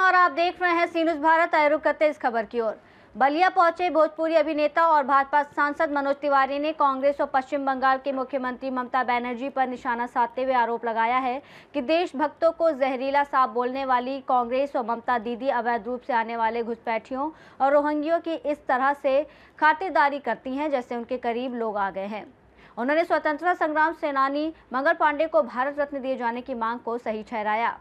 और आप देख रहे हैं सी न्यूज़ भारत। रुक करते इस खबर की ओर। बलिया पहुंचे भोजपुरी अभिनेता और भाजपा सांसद मनोज तिवारी ने कांग्रेस और पश्चिम बंगाल की मुख्यमंत्री ममता बनर्जी पर निशाना साधते हुए आरोप लगाया है कि देशभक्तों को जहरीला सांप बोलने वाली कांग्रेस और ममता दीदी अवैध रूप से आने वाले घुसपैठियों और रोहिंग्यों की इस तरह से खातिरदारी करती हैं जैसे उनके करीब लोग आ गए हैं। उन्होंने स्वतंत्रता संग्राम सेनानी मंगल पांडे को भारत रत्न दिए जाने की मांग को सही ठहराया।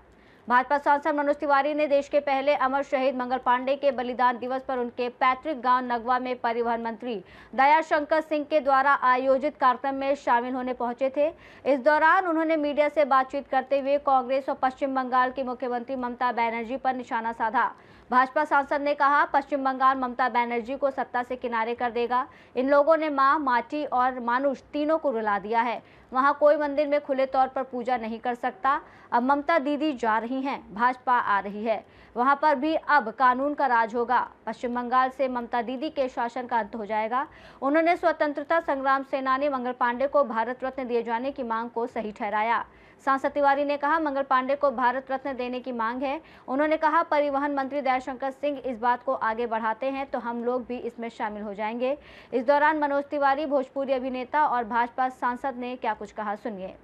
भाजपा सांसद मनोज तिवारी ने देश के पहले अमर शहीद मंगल पांडे के बलिदान दिवस पर उनके पैतृक गांव नगवा में परिवहन मंत्री दयाशंकर सिंह के द्वारा आयोजित कार्यक्रम में शामिल होने पहुंचे थे। इस दौरान उन्होंने मीडिया से बातचीत करते हुए कांग्रेस और पश्चिम बंगाल की मुख्यमंत्री ममता बनर्जी पर निशाना साधा। भाजपा सांसद ने कहा, पश्चिम बंगाल ममता बनर्जी को सत्ता से किनारे कर देगा। इन लोगों ने मां, माटी और मानुष तीनों को रुला दिया है। वहां कोई मंदिर में खुले तौर पर पूजा नहीं कर सकता। अब ममता दीदी जा रही हैं, भाजपा आ रही है, वहां पर भी अब कानून का राज होगा। पश्चिम बंगाल से ममता दीदी के शासन का अंत हो जाएगा। उन्होंने स्वतंत्रता संग्राम सेनानी मंगल पांडे को भारत रत्न दिए जाने की मांग को सही ठहराया। सांसद तिवारी ने कहा, मंगल पांडे को भारत रत्न देने की मांग है। उन्होंने कहा, परिवहन मंत्री दयाशंकर सिंह इस बात को आगे बढ़ाते हैं तो हम लोग भी इसमें शामिल हो जाएंगे। इस दौरान मनोज तिवारी, भोजपुरी अभिनेता और भाजपा सांसद ने क्या कुछ कहा, सुनिए।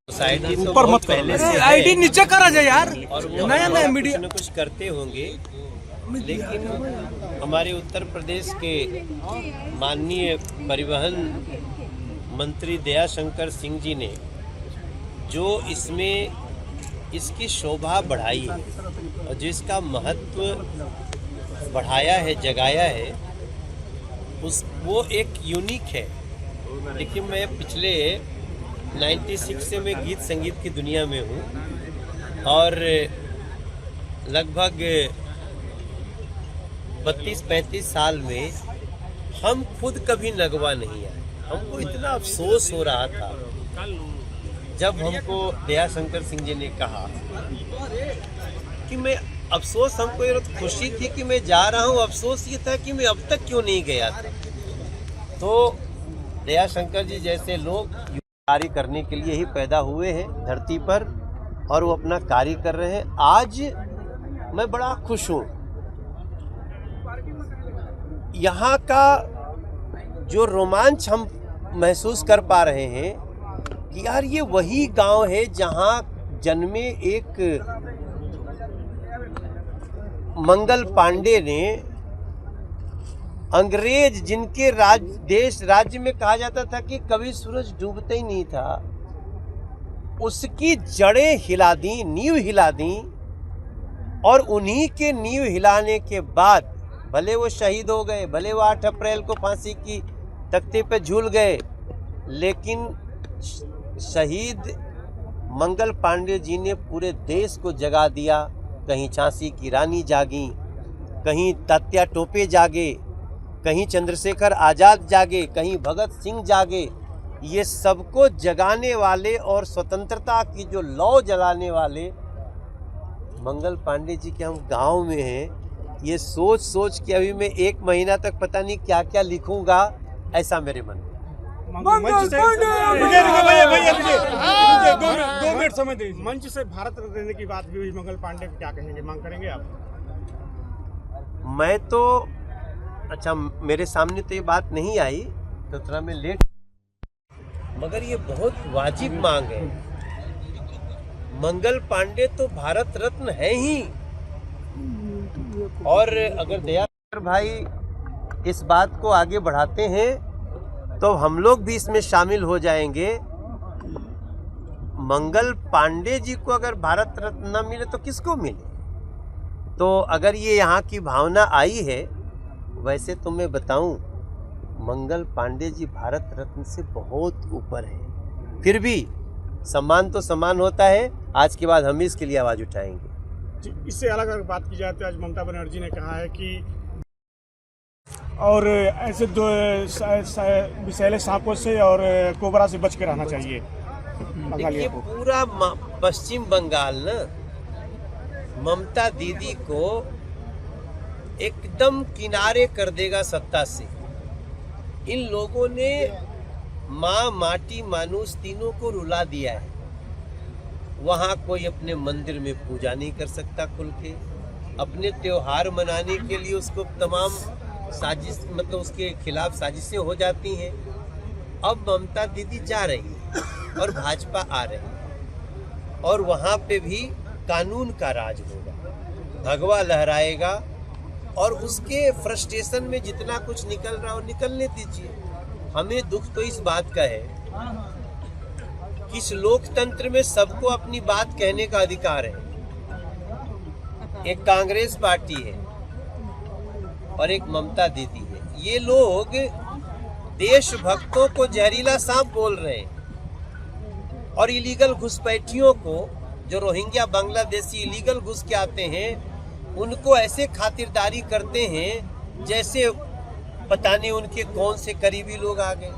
ऊपर मत पहले से आईडी नीचे करा जाए यार, और वो नया मीडिया कुछ करते होंगे, लेकिन हमारे उत्तर प्रदेश के माननीय परिवहन मंत्री दयाशंकर सिंह जी ने जो इसमें इसकी शोभा बढ़ाई है और जिसका महत्व बढ़ाया है, जगाया है, वो एक यूनिक है। देखिए, मैं पिछले 96 से मैं गीत संगीत की दुनिया में हूँ और लगभग 32-35 साल में हम खुद कभी नगवा नहीं आए। हमको इतना अफसोस हो रहा था जब हमको दयाशंकर सिंह जी ने कहा कि मैं अफसोस, हमको ये खुशी थी कि मैं जा रहा हूँ, अफसोस ये था कि मैं अब तक क्यों नहीं गया था। तो दयाशंकर जी जैसे लोग कार्य करने के लिए ही पैदा हुए हैं धरती पर और वो अपना कार्य कर रहे हैं। आज मैं बड़ा खुश हूँ। यहाँ का जो रोमांच हम महसूस कर पा रहे हैं कि यार ये वही गांव है जहाँ जन्मे एक मंगल पांडे ने, अंग्रेज जिनके राज्य में कहा जाता था कि कभी सूरज डूबता ही नहीं था, उसकी जड़ें हिला दी, नींव हिला दी। और उन्हीं के नींव हिलाने के बाद भले वो शहीद हो गए, भले वो 8 अप्रैल को फांसी की तख्ते पे झूल गए, लेकिन शहीद मंगल पांडे जी ने पूरे देश को जगा दिया। कहीं झांसी की रानी जागी, कहीं तात्या टोपे जागे, कहीं चंद्रशेखर आज़ाद जागे, कहीं भगत सिंह जागे। ये सबको जगाने वाले और स्वतंत्रता की जो लौ जलाने वाले मंगल पांडे जी के हम गांव में हैं। ये सोच सोच के अभी मैं 1 महीना तक पता नहीं क्या क्या लिखूंगा, ऐसा मेरे मन में। मंच से भारत रत्न देने की बात भी हुई, मंगल पांडे को क्या कहेंगे, मांग करेंगे आप? मैं तो अच्छा, मेरे सामने तो ये बात नहीं आई तो थोड़ा मैं लेट, मगर ये बहुत वाजिब मांग है। मंगल पांडे तो भारत रत्न है ही, और अगर दयाशंकर भाई इस बात को आगे बढ़ाते हैं तो हम लोग भी इसमें शामिल हो जाएंगे। मंगल पांडे जी को अगर भारत रत्न न मिले तो किसको मिले? तो अगर ये यहाँ की भावना आई है, वैसे तो मैं बताऊं, मंगल पांडे जी भारत रत्न से बहुत ऊपर है। फिर भी सम्मान तो सम्मान होता है। आज के बाद हम इसके लिए आवाज़ उठाएंगे। इससे अलग अगर बात की जाए तो आज ममता बनर्जी ने कहा है कि और ऐसे दो विषैले सांपों से और कोबरा से बच के रहना चाहिए। देखिए, पूरा पश्चिम बंगाल ना ममता दीदी को एकदम किनारे कर देगा सत्ता से। इन लोगों ने माँ, माटी, मानुष तीनों को रुला दिया है। वहाँ कोई अपने मंदिर में पूजा नहीं कर सकता खुल के, अपने त्योहार मनाने के लिए उसको तमाम साजिश मतलब उसके खिलाफ साजिशें हो जाती हैं। अब ममता दीदी जा रही है और भाजपा आ रही है और वहाँ पे भी कानून का राज होगा, भगवा लहराएगा और उसके फ्रस्ट्रेशन में जितना कुछ निकल रहा हो निकलने दीजिए। हमें दुख तो इस बात का है कि इस लोकतंत्र में सबको अपनी बात कहने का अधिकार है। एक कांग्रेस पार्टी है और एक ममता दीदी है, ये लोग देशभक्तों को जहरीला सांप बोल रहे हैं और इलीगल घुसपैठियों को, जो रोहिंग्या बांग्लादेशी इलीगल घुस के आते हैं, उनको ऐसे खातिरदारी करते हैं जैसे पता नहीं उनके कौन से करीबी लोग आ गए।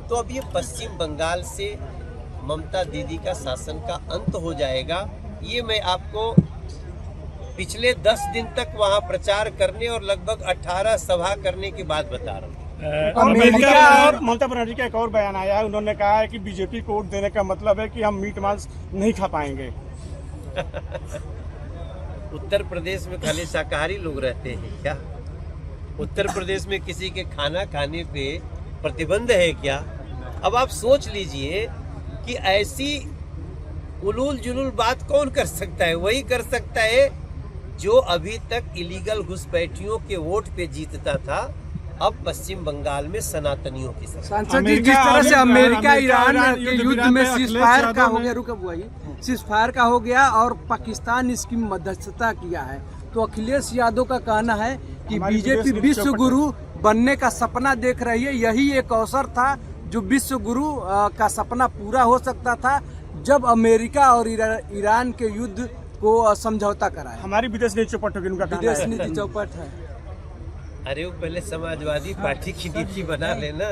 तो अब ये पश्चिम बंगाल से ममता दीदी का शासन का अंत हो जाएगा। ये मैं आपको पिछले 10 दिन तक वहाँ प्रचार करने और लगभग 18 सभा करने के बाद बता रहा हूँ। और ममता बनर्जी का एक और बयान आया है, उन्होंने कहा है कि बीजेपी को वोट देने का मतलब है कि हम मीट मांस नहीं खा पाएंगे। उत्तर प्रदेश में खाली शाकाहारी लोग रहते हैं क्या? उत्तर प्रदेश में किसी के खाना खाने पे प्रतिबंध है क्या? अब आप सोच लीजिए कि ऐसी उलूल जुलूल बात कौन कर सकता है? वही कर सकता है जो अभी तक इलीगल घुसपैठियों के वोट पे जीतता था, अब पश्चिम बंगाल में सनातनियों की सरकार। सांसद जी, जिस तरह से अमेरिका ईरान के युद्ध में सीजफायर का हो गया, रुक वही सीजफायर का हो गया और पाकिस्तान इसकी मध्यस्थता किया है, तो अखिलेश यादव का कहना है कि बीजेपी विश्व गुरु बनने का सपना देख रही है। यही एक अवसर था जो विश्व गुरु का सपना पूरा हो सकता था जब अमेरिका और ईरान के युद्ध को समझौता कराया। हमारी विदेश नीति चौपट होगी, उनका विदेश नीति चौपट है। अरे वो पहले समाजवादी पार्टी की नीति बना लेना,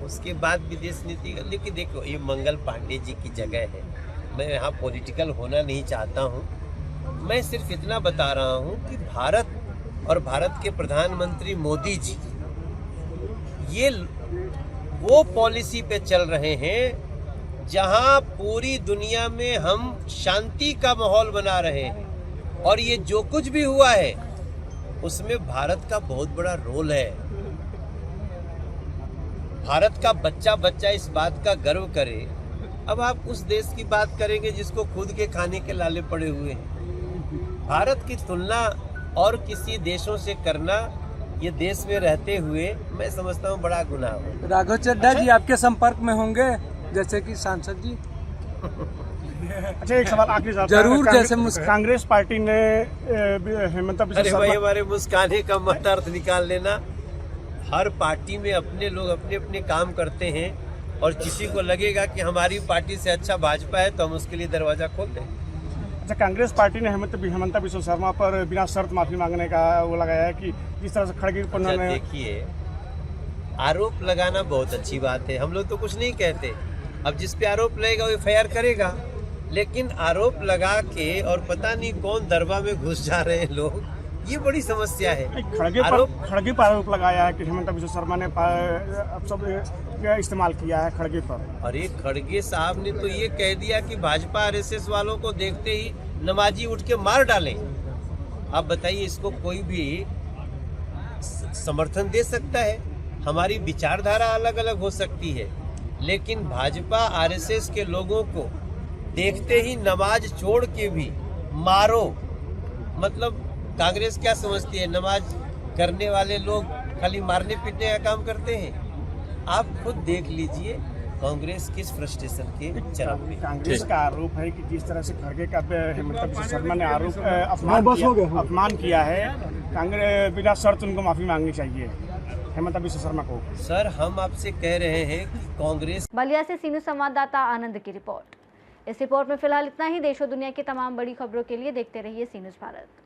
उसके बाद विदेश नीति। लेकिन देखो, ये मंगल पांडे जी की जगह है, मैं यहाँ पॉलिटिकल होना नहीं चाहता हूँ। मैं सिर्फ इतना बता रहा हूँ कि भारत और भारत के प्रधानमंत्री मोदी जी ये वो पॉलिसी पे चल रहे हैं जहाँ पूरी दुनिया में हम शांति का माहौल बना रहे हैं और ये जो कुछ भी हुआ है उसमें भारत का बहुत बड़ा रोल है। भारत का बच्चा बच्चा इस बात का गर्व करे। अब आप उस देश की बात करेंगे जिसको खुद के खाने के लाले पड़े हुए हैं। भारत की तुलना और किसी देशों से करना, ये देश में रहते हुए, मैं समझता हूँ बड़ा गुनाह है। राघव चड्ढा जी आपके संपर्क में होंगे जैसे कि सांसद जी? अच्छा, एक सवाल आखिरी सवाल जरूर। जैसे कांग्रेस पार्टी ने हेमंत बिस्वा अरे भाई, हमारे मुस्काने का मत अर्थ निकाल लेना। हर पार्टी में अपने लोग अपने अपने काम करते हैं और किसी को लगेगा कि हमारी पार्टी से अच्छा भाजपा है तो हम उसके लिए दरवाजा खोल दें। अच्छा, कांग्रेस पार्टी ने हेमंत बिस्वा शर्मा पर बिना शर्त माफी मांगने का वो लगाया है कि जिस तरह से खड़गे पर उन्होंने। देखिए, आरोप लगाना बहुत अच्छी बात है, हम लोग तो कुछ नहीं कहते। अब जिस पे आरोप लगेगा वो एफआईआर करेगा, लेकिन आरोप लगा के और पता नहीं कौन दरबार में घुस जा रहे हैं लोग, ये बड़ी समस्या है। खड़गे पर आरोप लगाया है कि हेमंत बिस्वा शर्मा ने अब सब इस्तेमाल किया है खड़गे पर। अरे खड़गे साहब ने तो ये कह दिया कि भाजपा आरएसएस वालों को देखते ही नमाजी उठ के मार डालें। आप बताइए, इसको कोई भी समर्थन दे सकता है? हमारी विचारधारा अलग अलग हो सकती है, लेकिन भाजपा आरएसएस के लोगों को देखते ही नमाज छोड़ के भी मारो, मतलब कांग्रेस क्या समझती है? नमाज करने वाले लोग खाली मारने पीटने का काम करते हैं? आप खुद देख लीजिए कांग्रेस किस फ्रस्ट्रेशन के चरम पे। कांग्रेस का आरोप है कि जिस तरह से खड़गे का हेमंत बिस्वा शर्मा ने आरोप अपमान किया है, कांग्रेस बिना शर्त उनको माफी मांगनी चाहिए हेमंत बिस्वा शर्मा को। सर, हम आपसे कह रहे हैं कि कांग्रेस। बलिया से सीनू संवाददाता आनंद की रिपोर्ट। इस रिपोर्ट में फिलहाल इतना ही। देश और दुनिया की तमाम बड़ी खबरों के लिए देखते रहिए सी न्यूज़ भारत।